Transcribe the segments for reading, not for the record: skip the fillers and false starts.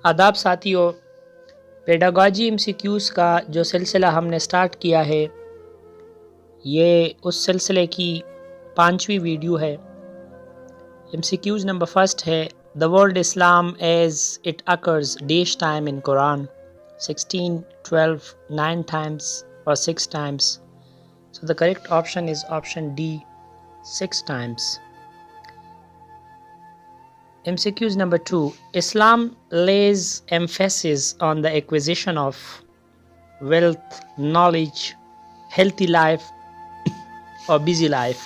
आदाब साथियों, pedagogy MCQs का जो सिलसिला हमने स्टार्ट किया है, ये उस सिलसिले की 5वीं वीडियो है। एमसीक्यूज़ नंबर फर्स्ट है, the word Islam as it occurs dash time in Quran, 16, 12, 9 times or 6 times. So the correct option is option D, 6 times. MCQs number 2. Islam lays emphasis on the acquisition of wealth, knowledge, healthy life or busy life.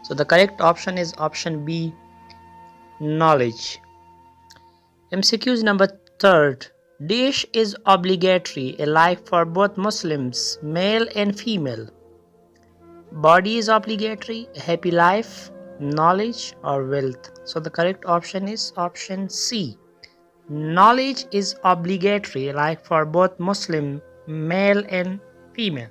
So the correct option is option B, knowledge. MCQs number 3. Dash is obligatory alike for both Muslims, male and female. Body is obligatory, happy life, knowledge or wealth. So the correct option is option C. Knowledge is obligatory like for both Muslim, male and female.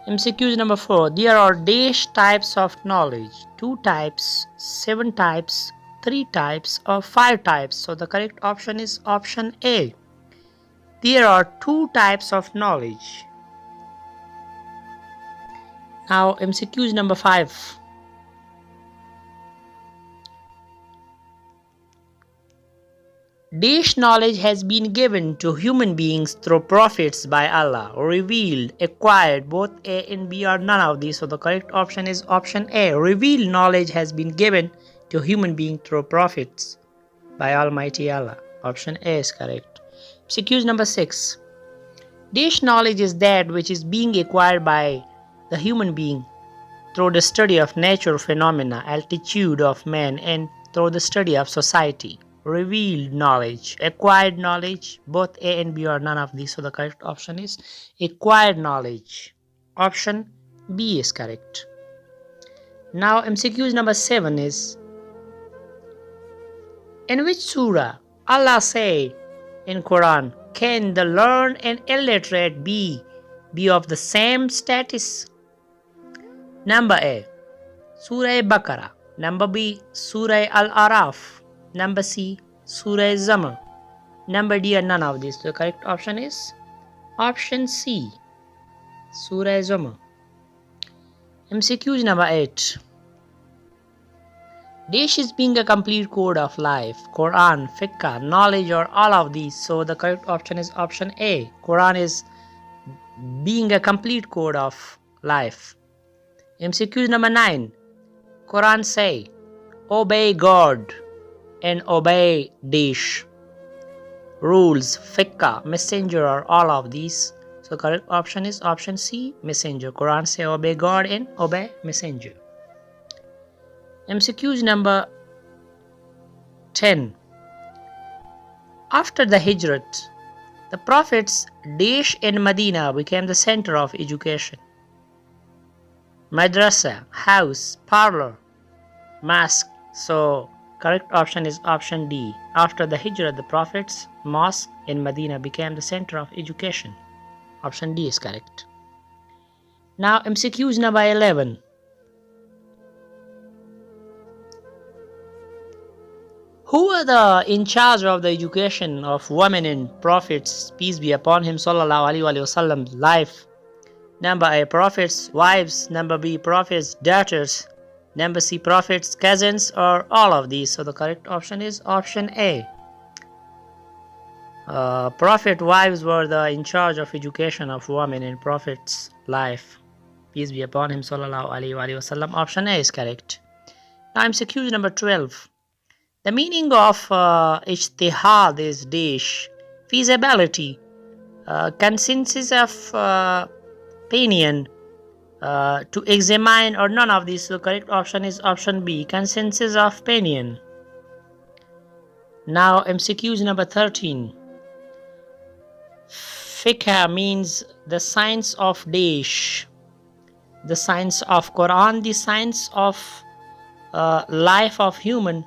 MCQs number 4. There are dash types of knowledge, 2 types, 7 types, 3 types or 5 types. So the correct option is option A. There are 2 types of knowledge. Now MCQs number 5. Dash knowledge has been given to human beings through prophets by Allah, revealed, acquired. Both A and B are none of these, so the correct option is option A. Revealed knowledge has been given to human beings through prophets by Almighty Allah. Option A is correct. MCQ number 6. Dash knowledge is that which is being acquired by the human being through the study of natural phenomena, altitude of man, and through the study of society. Revealed knowledge, acquired knowledge, both A and B are none of these, so the correct option is acquired knowledge. Option B is correct. Now MCQ number 7 is, in which surah Allah say in Quran, can the learned and illiterate be of the same status? Number A, Surah Baqarah. Number B, Surah Al-Araf. Number C, Surah Zamr. Number D are none of these. The correct option is option C, Surah Zamr. MCQ number 8. Dash is being a complete code of life, Quran, fiqh, knowledge or all of these. So the correct option is option A. Quran is being a complete code of life. MCQ number 9. Quran say, obey God and obey Dash. Rules, fiqh, messenger or all of these. So correct option is option C, messenger. Quran say obey God and obey messenger. MCQ number 10. After the Hijrat, the Prophets Dash and Medina became the center of education. Madrasa, house, parlor, mosque. So correct option is option D. After the Hijrah, the Prophets, mosque in Medina became the center of education. Option D is correct. Now MCQ number 11. Who are the in charge of the education of women in Prophets, peace be upon him, sallallahu alaihi wasallam, life? Number A, Prophets' wives. Number B, Prophets' daughters. Number C, Prophets' cousins or all of these. So the correct option is option A. Prophet wives were the in charge of education of women in Prophet's life, peace be upon him, sallallahu alaihi wasallam. Option A is correct. Now MCQ number 12. The meaning of ijtihad is dash, feasibility, consensus of opinion, to examine or none of these. The correct option is option B, consensus of opinion. Now MCQ number 13. Fiqh means the science of dash, the science of Quran, the science of life of human,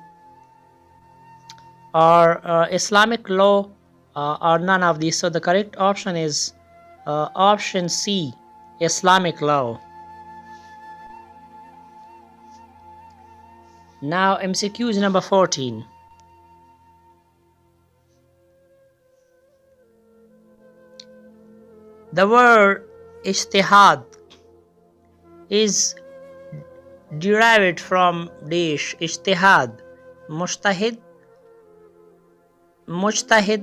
or Islamic law, or none of these. So the correct option is option C, Islamic law. Now MCQ number 14. The word ijtihad is derived from dash ijtihad, mujtahid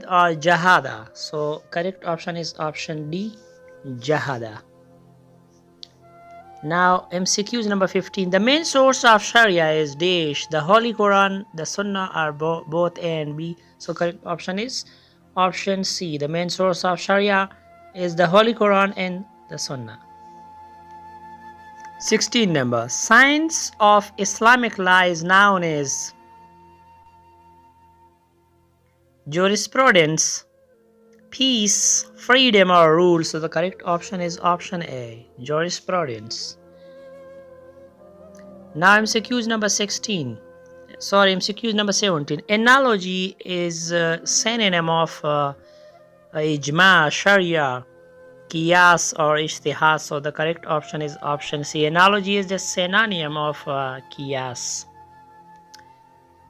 or jahada. So correct option is option D, jahada. Now MCQs number 15. The main source of Sharia is dash, the Holy Quran, the Sunnah are both A and B. So correct option is option C. The main source of Sharia is the Holy Quran and the Sunnah. 16 number. Science of Islamic law is known as jurisprudence, peace, freedom or rule. So the correct option is option A, jurisprudence. Now MCQs number 17. Analogy is a synonym of ijma, sharia, qiyas or ijtihad. So the correct option is option C. Analogy is the synonym of qiyas.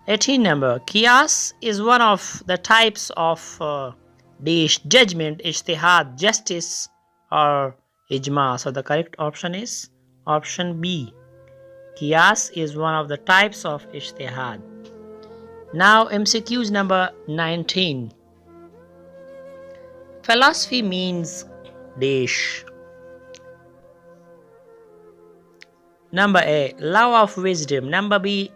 18 number. Qiyas is one of the types of judgment, ijtihad, justice or ijma. So the correct option is option B. Qiyas is one of the types of ijtihad. Now MCQs number 19. Philosophy means dash. Number A, law of wisdom. Number B,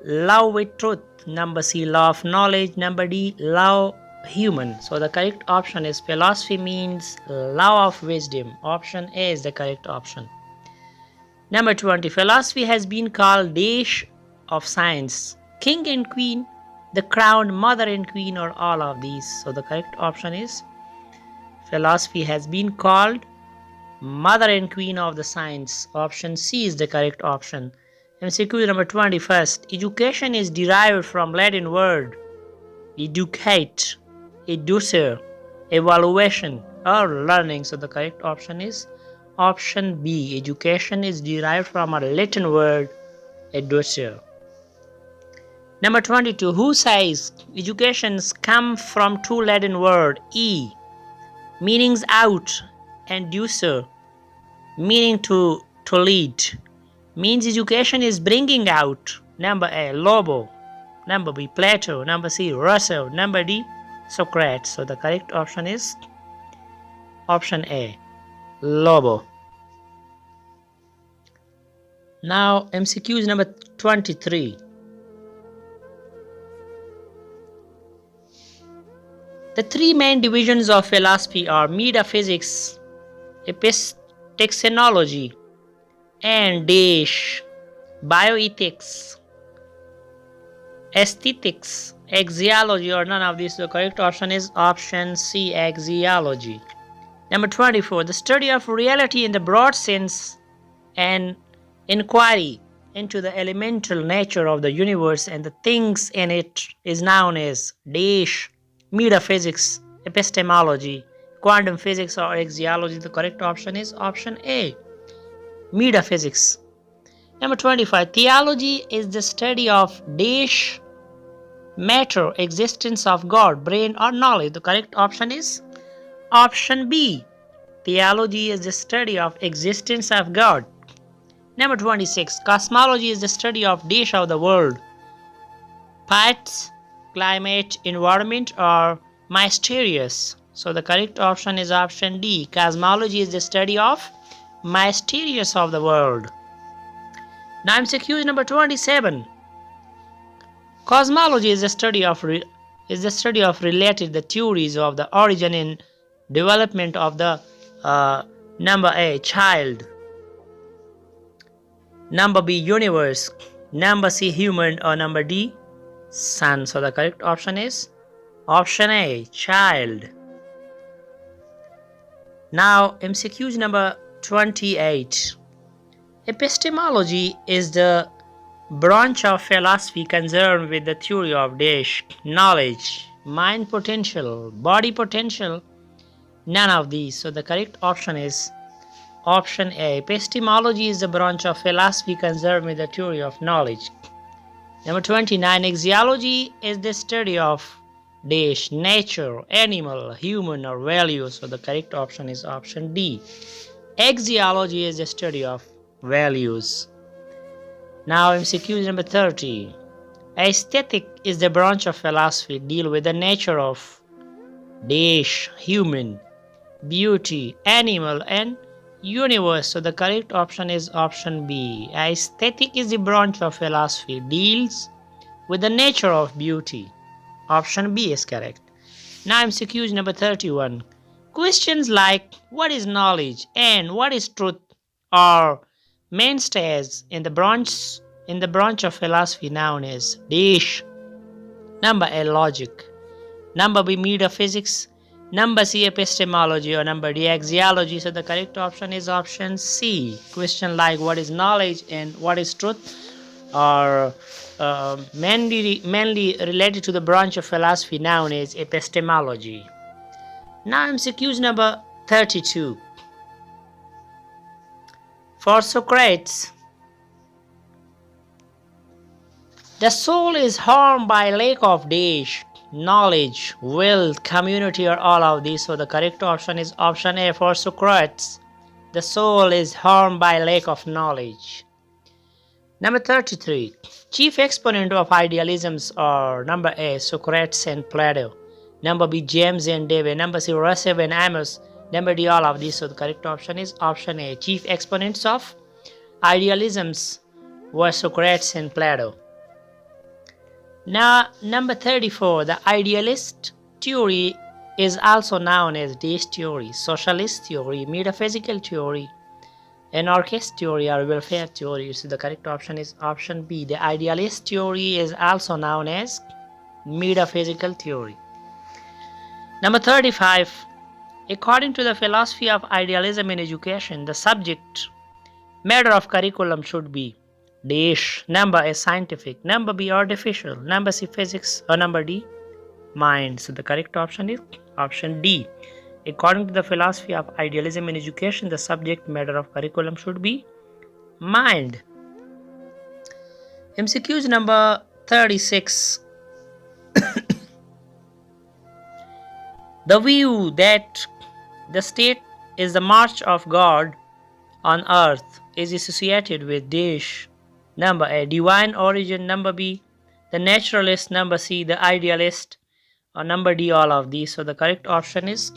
love with truth. Number C, law of knowledge. Number D, law human. So the correct option is philosophy means law of wisdom. Option A is the correct option. Number 20. Philosophy has been called dash of science, king and queen, the crowned mother and queen, or all of these. So the correct option is philosophy has been called mother and queen of the science. Option C is the correct option. MCQ number 21st. Education is derived from Latin word educate, educer, evaluation or learning. So the correct option is option B. Education is derived from a Latin word educer. Number 22. Who says educations come from two Latin word e, meanings out, and ducer, meaning to lead, means education is bringing out. Number A, Lobo. Number B, Plato. Number C, Russell. Number D, Socrates. So the correct option is option A, Lobo. Now MCQs number 23. The three main divisions of philosophy are metaphysics, epistemology, and dash, bioethics, aesthetics, axiology, or none of these. The correct option is option C, axiology. Number 24. The study of reality in the broad sense and inquiry into the elemental nature of the universe and the things in it is known as dash, metaphysics, epistemology, quantum physics, or axiology. The correct option is option A, metaphysics. Number 25. Theology is the study of dash, matter, existence of God, brain, or knowledge. The correct option is option B. Theology is the study of existence of God. Number 26. Cosmology is the study of dash of the world, parts, climate, environment, or mysterious. So the correct option is option D. Cosmology is the study of mysterious of the world. Now MCQ number 27. Cosmology is the study of related the theories of the origin and development of the number A, child. Number B, universe. Number C, human, or number D, sun. So the correct option is option A, child. Now MCQs number 28. Epistemology is the branch of philosophy concerned with the theory of dash, knowledge, mind potential, body potential, none of these. So the correct option is option A. Epistemology is the branch of philosophy concerned with the theory of knowledge. Number 29. Axiology is the study of dash nature, animal, human, or value. So the correct option is option D. Axiology is the study of values. Now MCQ number 30. Aesthetic is the branch of philosophy deal with the nature of dash human, beauty, animal, and universe. So the correct option is option B. Aesthetic is the branch of philosophy deals with the nature of beauty. Option B is correct. Now MCQ number 31. Questions like what is knowledge and what is truth are mainstays in the branch of philosophy known as dash. Number A, logic. Number B, metaphysics. Number C, epistemology, or number D, axiology. So the correct option is option C. Question like what is knowledge and what is truth are mainly related to the branch of philosophy known as epistemology. Now MCQs number 32. For Socrates, the soul is harmed by lack of dash, knowledge, wealth, community, or all of these. So the correct option is option A. For Socrates, the soul is harmed by lack of knowledge. Number 33. Chief exponent of idealisms are number A, Socrates and Plato. Number B, James and David. Number C, Russell and Amos. Number D, all of these. So the correct option is option A. Chief exponents of idealisms were Socrates and Plato. Now, number 34. The idealist theory is also known as dash theory, socialist theory, metaphysical theory, anarchist theory, or welfare theory. So the correct option is option B. The idealist theory is also known as metaphysical theory. Number 35. According to the philosophy of idealism in education, the subject matter of curriculum should be dash. Number A, scientific. Number B, artificial. Number C, physics. Or number D, mind. So the correct option is option D. According to the philosophy of idealism in education, the subject matter of curriculum should be mind. MCQs number 36. The view that the state is the march of God on earth is associated with dash. Number A, divine origin. Number B, the naturalist. Number C, the idealist. Or number D, all of these. So the correct option is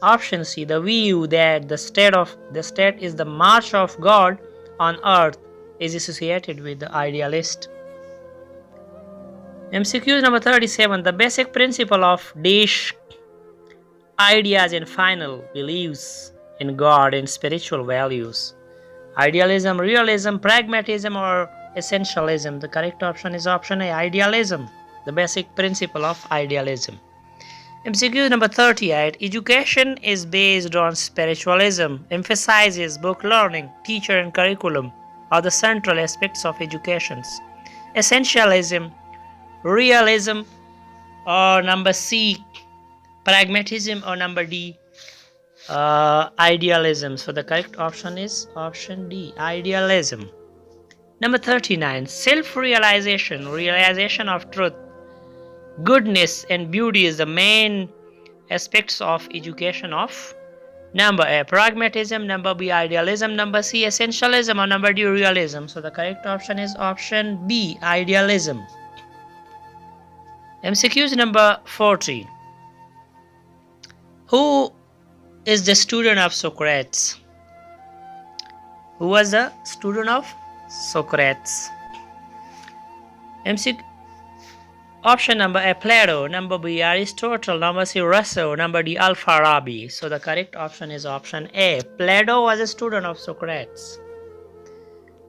option C. The view that the state is the march of God on earth is associated with the idealist. MCQ number 37. The basic principle of dash ideas and final beliefs in God and spiritual values. Idealism, realism, pragmatism, or essentialism. The correct option is option A, idealism. The basic principle of idealism. MCQ number 38. Education is based on spiritualism, emphasizes book learning, teacher and curriculum are the central aspects of education. Essentialism, realism, or number C, pragmatism, or number D, idealism. So the correct option is option D, idealism. Number 39. Self-realization, realization of truth, goodness and beauty is the main aspects of education of number A, pragmatism. Number B, idealism. Number C, essentialism. Or number D, realism. So the correct option is option B, idealism. MCQs number 40. Who is the student of Socrates? Who was the student of Socrates? MCQ option number A, Plato. Number B, Aristotle. Number C, Russell. Number D, Al-Farabi. So the correct option is option A. Plato was a student of Socrates.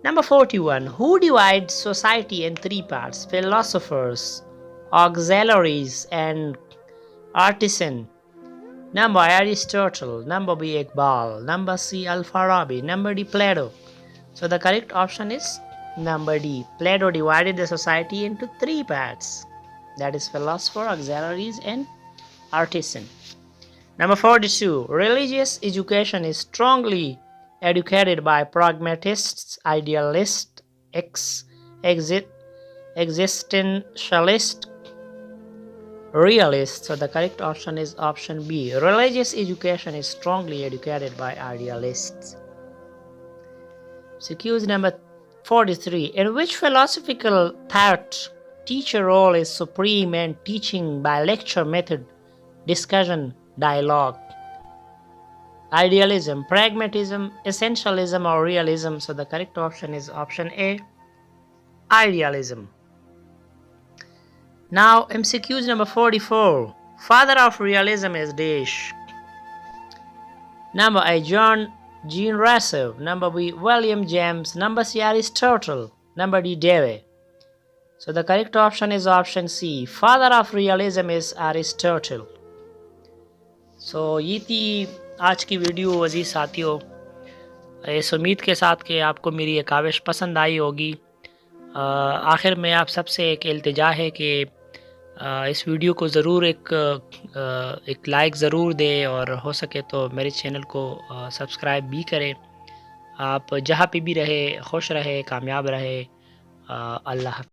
Number 41. Who divides society in three parts? Philosophers, auxiliaries, and artisan. Number A, Aristotle. Number B, Iqbal. Number C, Al-Farabi. Number D, Plato. So the correct option is number D. Plato divided the society into three parts. That is philosopher, auxiliaries, and artisan. Number 42. Religious education is strongly educated by pragmatists, idealists, existentialists, realist. So the correct option is option B. Religious education is strongly educated by idealists. So cues number 43. In which philosophical thought teacher role is supreme and teaching by lecture method, discussion, dialogue? Idealism, pragmatism, essentialism, or realism? So the correct option is option A, idealism. Now MCQs number 44. Father of realism is dash. Number A, Jean Russell. Number B, William James. Number C, Aristotle. Number D, Dewey. So the correct option is option C. Father of realism is Aristotle. So ये थी आज की video अजीज साथियों। इस उम्मीद के साथ कि आपको मेरी ये काविश पसंद आई होगी। आखिर में आप सबसे एक इल्तिजा है कि इस वीडियो को ज़रूर एक लाइक ज़रूर दें और हो सके तो मेरे चैनल को सब्सक्राइब भी करें। आप जहाँ पे भी रहे खुश रहे, कामयाब रहे। अल्लाह।